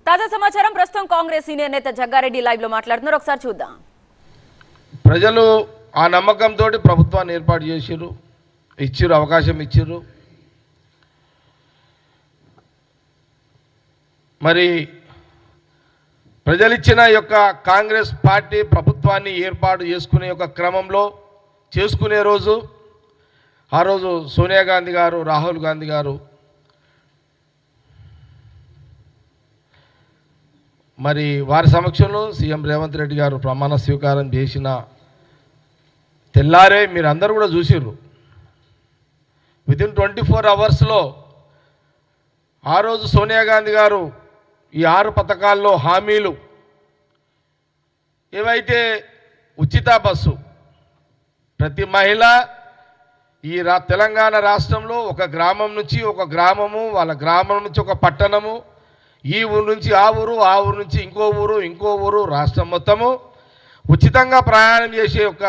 తాజా సమాచారం ప్రస్తుతం కాంగ్రెస్ సీనియర్ నేత జగ్గారెడ్డి లైవ్ లో మాట్లాడుతున్నారు. ఒకసారి చూద్దాం. ప్రజలు ఆ నమ్మకంతో ప్రభుత్వాన్ని ఏర్పాటు చేసిరు, ఇచ్చిరు, అవకాశం ఇచ్చిరు. మరి ప్రజలిచ్చిన యొక్క కాంగ్రెస్ పార్టీ ప్రభుత్వాన్ని ఏర్పాటు చేసుకునే యొక్క క్రమంలో చేసుకునే రోజు ఆ రోజు సోనియా గాంధీ గారు, రాహుల్ గాంధీ గారు మరి వారి సమక్షంలో సీఎం రేవంత్ రెడ్డి గారు ప్రమాణ స్వీకారం చేసిన తెల్లారే మీరు అందరూ కూడా చూసిర్రు. వితిన్ 24 అవర్స్లో ఆ రోజు సోనియా గాంధీ గారు ఈ 6 పథకాల్లో హామీలు ఏవైతే ఉచిత బస్సు ప్రతి మహిళ ఈ తెలంగాణ రాష్ట్రంలో ఒక గ్రామం నుంచి ఒక గ్రామము, వాళ్ళ గ్రామం నుంచి ఒక పట్టణము, ఈ ఊరు నుంచి ఆ ఊరు, ఆ ఊరు నుంచి ఇంకో ఊరు, ఇంకో ఊరు, రాష్ట్రం మొత్తము ఉచితంగా ప్రయాణం చేసే ఒక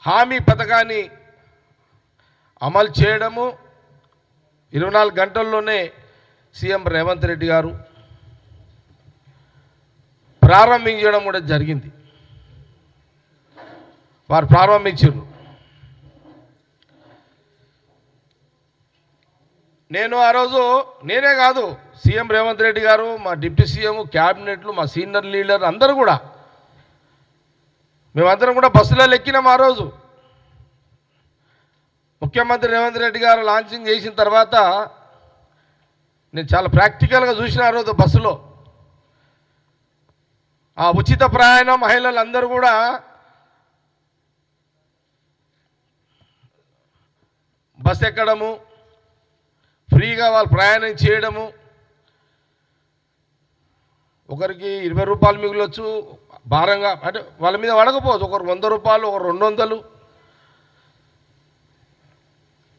హామీ పథకాన్ని అమలు చేయడము 24 గంటల్లోనే సీఎం రేవంత్ రెడ్డి గారు ప్రారంభించడం కూడా జరిగింది. వారు ప్రారంభించారు. నేను ఆ రోజు నేనే కాదు, సీఎం రేవంత్ రెడ్డి గారు, మా డిప్యూటీ సీఎం, క్యాబినెట్లు, మా సీనియర్ లీడర్ అందరూ కూడా మేమందరం కూడా బస్సులలో ఎక్కినాం. ఆ రోజు ముఖ్యమంత్రి రేవంత్ రెడ్డి గారు లాంచింగ్ చేసిన తర్వాత నేను చాలా ప్రాక్టికల్గా చూసిన ఆ రోజు బస్సులో ఆ ఉచిత ప్రయాణం మహిళలందరూ కూడా బస్ ఎక్కడము, ఫ్రీగా వాళ్ళు ప్రయాణం చేయడము, ఒకరికి 20 రూపాయలు మిగిలొచ్చు, భారంగా అంటే వాళ్ళ మీద పడకపోవచ్చు, ఒకరు 100 రూపాయలు, ఒకరు 200.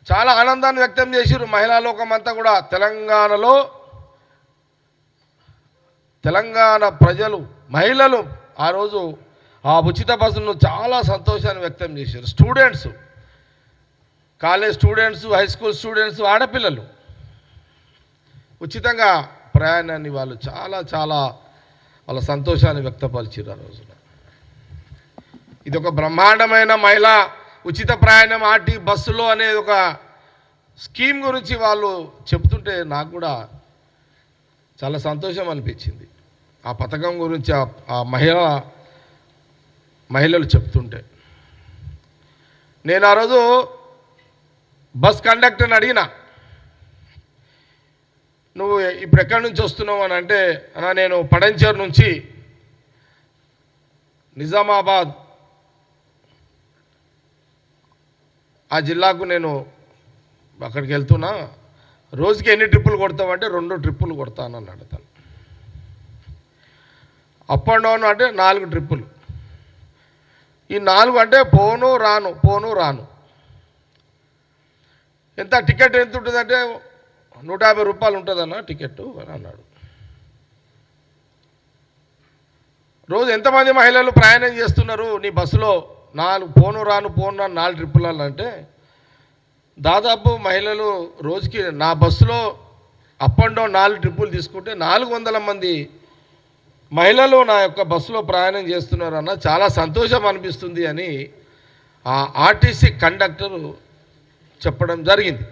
చాలా ఆనందాన్ని వ్యక్తం చేసిరు మహిళా లోకమంతా కూడా. తెలంగాణ ప్రజలు, మహిళలు ఆ రోజు ఆ ఉచిత బస్సును చాలా సంతోషాన్ని వ్యక్తం చేశారు. Students, college students, high school students, ఆడపిల్లలు ఉచితంగా ప్రయాణాన్ని వాళ్ళు చాలా చాలా వాళ్ళ సంతోషాన్ని వ్యక్తపరిచారు ఆ రోజున. ఇది ఒక బ్రహ్మాండమైన మహిళా ఉచిత ప్రయాణం ఆర్టీ బస్సులో అనేది ఒక స్కీమ్ గురించి వాళ్ళు చెప్తుంటే నాకు కూడా చాలా సంతోషం అనిపించింది. ఆ పథకం గురించి ఆ మహిళలు చెప్తుంటే నేను ఆ రోజు బస్ కండక్టర్ని అడిగిన, నువ్వు ఇప్పుడు ఎక్కడి నుంచి వస్తున్నావు అని అంటే, అన్నా నేను పడంచేరు నుంచి నిజామాబాద్ ఆ జిల్లాకు నేను అక్కడికి వెళ్తున్నా, రోజుకి ఎన్ని ట్రిప్పులు కొడతావంటే 2 ట్రిప్పులు కొడతాను అన్నాడు తను. అప్ అండ్ డౌన్ అంటే 4 ట్రిప్పులు. ఈ 4 అంటే పోను రాను, పోను రాను. ఎంత టికెట్ ఎంత ఉంటుందంటే 150 రూపాయలు ఉంటుందన్న టికెట్ అని అన్నాడు. రోజు ఎంతమంది మహిళలు ప్రయాణం చేస్తున్నారు నీ బస్సులో? 4 పోను రాను 4 ట్రిప్పులు అంటే దాదాపు మహిళలు రోజుకి నా బస్సులో అప్ అండ్ డౌన్ 4 ట్రిప్పులు తీసుకుంటే 400 మంది మహిళలు నా యొక్క బస్సులో ప్రయాణం చేస్తున్నారన్న చాలా సంతోషం అనిపిస్తుంది అని ఆ ఆర్టీసీ కండక్టరు చెప్పడం జరిగింది.